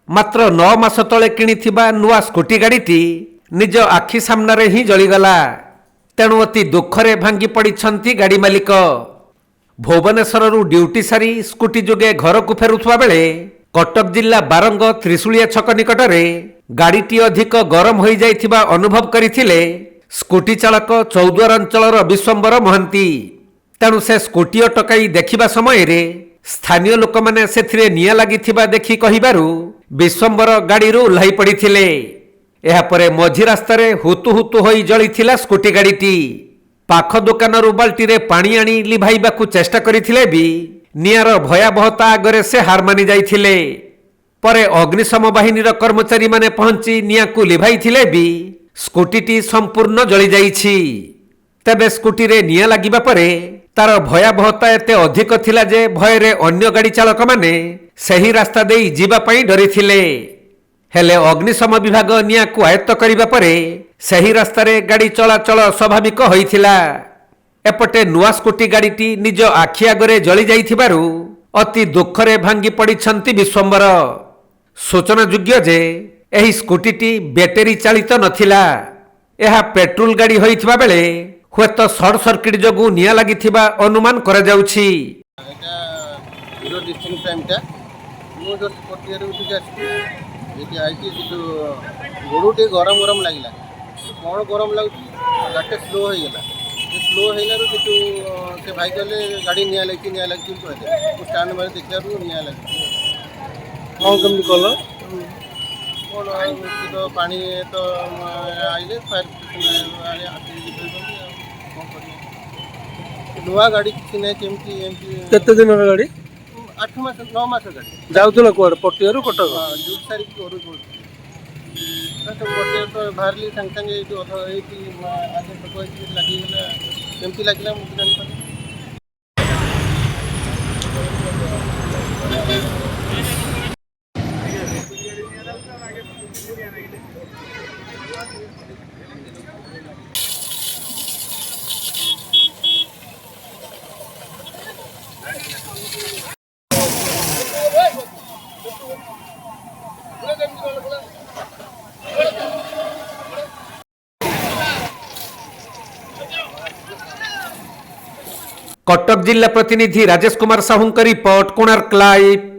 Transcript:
मात्र 9 मास तले किणिथिबा नुआ स्कूटी गाड़ीटी निज आखि सामने ही जलीगला। तेणु अति दुखरे भांगी पड़िछंती गाड़ी मालिक। भुवनेश्वर ड्यूटी सारी स्कूटी जोगे घर को फेरुवा बेले कटक जिला बारंग त्रिशूलिया छक निकटरे गाड़ीटी अधिक गरम हो जाइथिबा अनुभव करथिले स्कूटी चालक चौद्वार अंचलर विश्वंबर महांती। तेणु से स्कूटी अटकाई देखिबा समय रे स्थानीय लोक माने सेथिरे निया लागिथिबा देखि कहिबारु विश्वंबर गाड़ीरू ओह्लाई पड़िथिले। एहा परे मझी रास्ता रे हुतु हुतु होई जळीथिला स्कूटी गाड़ीटी। पाख दुकानरू बाल्टी रे पानी आनी लिभाइबाकू चेष्टा करिथिले भी नियार भयावहता आगरे से हार मानि जाइथिले। परे अग्निशम बाहिनीर कर्मचारी माने पहुंची नियाकू लिभाइथिले भी स्कूटीटी संपूर्ण जळी जाइछि। तेबे स्कूटी रे निया लागिबा परे तार भयावहता एते अधिक थिला जे भयरे अन्य गाड़ी चालक माने सही रास्ता देई जीवा पई डरिथिले। हेले अग्निशम विभाग नियाकू आयत्त करिबा परे सही रास्ता रे गाड़ी चलाचल स्वाभाविक होइथिला। एपटे नुआ स्कूटी गाड़ीटी निज आखि आगरे जली जाइथिबारु अति दुखरे भांगी पड़िछंती विश्वंबर। सूचनायोग्य जे एही स्कूटीटी बैटेरी चालित नथिला। एहा पेट्रोल गाड़ी होइथिबा बेले हुएत सर्ट सर्किट जोगु निया लागिथिबा अनुमान करा जाउछि। এটা হিরো ডিস্টিং টাইমটা ମୁଁ ଜଷ୍ଟ ପଟିଆରେ ଉଠିକି ଆସିଛି। ଏଠି ଆଇଛି କିନ୍ତୁ ଗୋଡ଼ଟି ଗରମ ଗରମ ଲାଗିଲା। କ'ଣ ଗରମ ଲାଗୁଛି ଗାଡ଼ିଟା ସ୍ଲୋ ହେଇଗଲା। ସ୍ଲୋ ହେଇଲାରୁ କିନ୍ତୁ ସେ ଭାଇ କହିଲେ ଗାଡ଼ି ନିଆଁ ଲାଗିଛି କହିଲେ। ମୁଁ ଷ୍ଟାଣ୍ଡ ମାରି ଦେଖିଲାରୁ ନିଆଁ ଲାଗିଛି। କ'ଣ କେମିତି କଲ? କ'ଣ ତ ପାଣି ତ ଆଇଲେ ଫାୟାର ଆସିକି କ'ଣ କରିବେ? ନୂଆ ଗାଡ଼ି କିଛି ନାହିଁ କେମିତି ଏମିତି। କେତେ ଦିନର ଗାଡ଼ି? 8 ମାସ 9 ମାସ ଗାଡ଼ି। ଯାଉଥିଲ କୁଆଡ଼େ? ପଟିଆରୁ କଟକ? ଡ୍ୟୁଟି ସାରିକି ଘରୁ ପଡ଼ୁଛି। ପଟିଆରୁ ତ ବାହାରିଲି ସାଙ୍ଗେ ସାଙ୍ଗେ ଏଇଠି ଅଧା ଏଇଠି ଆଗେ ତ କହିକି ଲାଗିଗଲା। କେମିତି ଲାଗିଲା ମୁଁ ଜାଣିପାରୁନି। कटक जिला प्रतिनिधि राजेश कुमार साहू रिपोर्ट, कोणार्क लाइव।